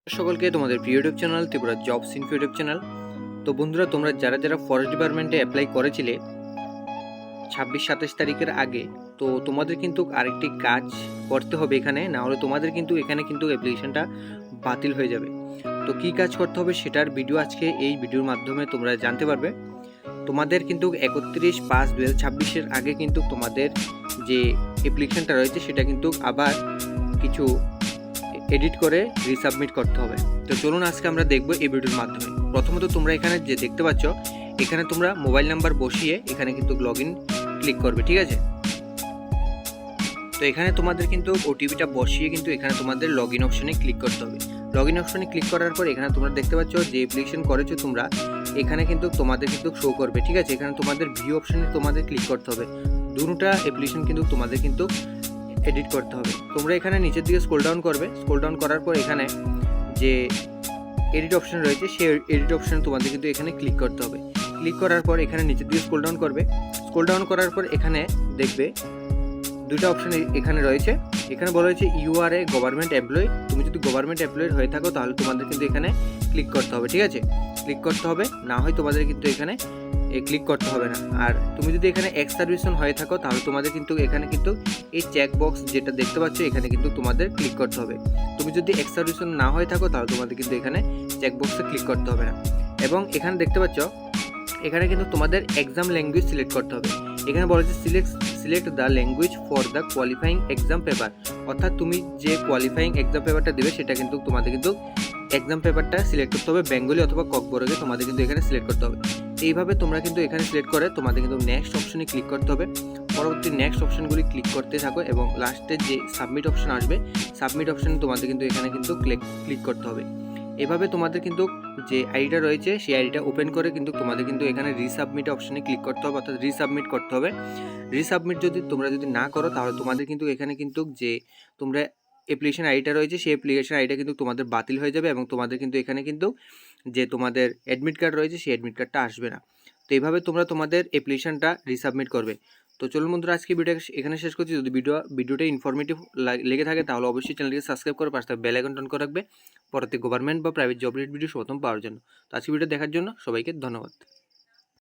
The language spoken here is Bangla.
সকলকে তোমাদের প্রিয় YouTube channel Tripura jobs info YouTube channel. তো বন্ধুরা, তোমরা যারা যারা ফরেস্ট ডিপার্টমেন্টে অ্যাপ্লাই করেছিলে 26-27 তারিখের আগে, তো তোমাদের কিন্তু আরেকটি কাজ করতে হবে এখানে, না হলে তোমাদের কিন্তু এখানে কিন্তু অ্যাপ্লিকেশনটা বাতিল হয়ে যাবে। তো কী কাজ করতে হবে সেটার ভিডিও আজকে এই ভিডিওর মাধ্যমে তোমরা জানতে পারবে। তোমাদের কিন্তু 31/5/2026 আগে কিন্তু তোমাদের যে অ্যাপ্লিকেশনটা রয়েছে সেটা কিন্তু আবার কিছু এডিট করে রিসাবমিট করতে হবে। তো চলুন আজকে আমরা দেখব এই ভিডিওর মাধ্যমে। প্রথমত তোমরা এখানে যে দেখতে পাচ্ছ, এখানে তোমরা মোবাইল নাম্বার বসিয়ে এখানে কিন্তু লগ ইন ক্লিক করবে, ঠিক আছে। তো এখানে তোমাদের কিন্তু ওটিপিটা বসিয়ে কিন্তু এখানে তোমাদের লগ ইন অপশনে ক্লিক করতে হবে। লগ ইন অপশনে ক্লিক করার পর এখানে তোমরা দেখতে পাচ্ছ যে অ্যাপ্লিকেশন করেছো তোমরা, এখানে কিন্তু তোমাদের কিন্তু শো করবে, ঠিক আছে। এখানে তোমাদের ভিউ অপশনে তোমাদের ক্লিক করতে হবে। দুটোটা অ্যাপ্লিকেশন কিন্তু তোমাদের কিন্তু এডিট করতে হবে। তোমরা এখানে নিচের দিকে স্ক্রল ডাউন করবে। স্ক্রল ডাউন করার পর এখানে যে এডিট অপশন রয়েছে সেই এডিট অপশনে তোমাদের কিন্তু এখানে ক্লিক করতে হবে। ক্লিক করার পর এখানে নিচের দিকে স্ক্রল ডাউন করবে। স্ক্রল ডাউন করার পর এখানে দেখবে দুটো অপশন এখানে রয়েছে। এখানে বলা হয়েছে you are a government employee. তুমি যদি গভর্নমেন্ট এমপ্লয়ি হয়ে থাকো তাহলে তোমাদের কিন্তু এখানে ক্লিক করতে হবে, ঠিক আছে। ক্লিক করতে হবে, না হয় তোমাদের কিন্তু এখানে ক্লিক করতে হবে না। আর তুমি যদি এখানে এক্স সার্ভিসম্যান হয়ে থাকো তাহলে তোমাদের কিন্তু এখানে কিন্তু এই চেক বক্স যেটা দেখতে পাচ্ছ এখানে কিন্তু তোমাদের ক্লিক করতে হবে। তুমি যদি এক্স সার্ভিসম্যান না হয়ে থাকো তাহলে তোমাদের কিন্তু এখানে চেক বক্সে ক্লিক করতে হবে না। এবং এখানে দেখতে পাচ্ছ এখানে কিন্তু তোমাদের এক্সাম ল্যাঙ্গুয়েজ সিলেক্ট করতে হবে। এখানে বলা হচ্ছে select the language for the qualifying exam paper. অর্থাৎ তুমি যে কোয়ালিফাইং এক্সাম পেপারটা দেবে সেটা কিন্তু তোমাদের কিন্তু এক্সাম পেপারটা সিলেক্ট করতে হবে বেঙ্গলি অথবা ককবরকে তোমাদের কিন্তু এখানে সিলেক্ট করতে হবে। এইভাবে তোমরা কিন্তু এখানে সিলেক্ট করে তোমাদের কিন্তু নেক্সট অপশনে ক্লিক করতে হবে। পরবর্তী নেক্সট অপশনগুলি ক্লিক করতে থাকো এবং লাস্টে যে সাবমিট অপশন আসবে সাবমিট অপশনে তোমাদের কিন্তু এখানে কিন্তু ক্লিক করতে হবে। এভাবে তোমাদের কিন্তু যে আইডিটা রয়েছে সেই আইডিটা ওপেন করে কিন্তু তোমাদের কিন্তু এখানে রিসাবমিট অপশনে ক্লিক করতে হবে, অর্থাৎ রিসাবমিট করতে হবে। রিসাবমিট তোমরা যদি না করো তাহলে তোমাদের কিন্তু এখানে কিন্তু যে তোমরা অ্যাপ্লিকেশন আইডিটা রয়েছে সেই অ্যাপ্লিকেশন আইডিটা কিন্তু তোমাদের বাতিল হয়ে যাবে এবং তোমাদের কিন্তু এখানে কিন্তু যে তোমাদের অ্যাডমিট কার্ড রয়েছে সেই অ্যাডমিট কার্ডটা আসবে না। তো এইভাবে তোমরা তোমাদের অ্যাপ্লিকেশনটা রিসাবমিট করবে। তো চলুন বন্ধুরা, আজকে ভিডিও এখানে শেষ করছি। যদি ভিডিওটা ইনফরমেটিভ লেগে থাকে তাহলে অবশ্যই চ্যানেলটিকে সাবস্ক্রাইব করে পাশে বেল আইকন অন করে রাখবে পরবর্তী গভর্নমেন্ট বা প্রাইভেট জব রিলেটেড ভিডিও সর্বপ্রথম পাওয়ার জন্য। তো আজকে ভিডিও দেখার জন্য সবাইকে ধন্যবাদ।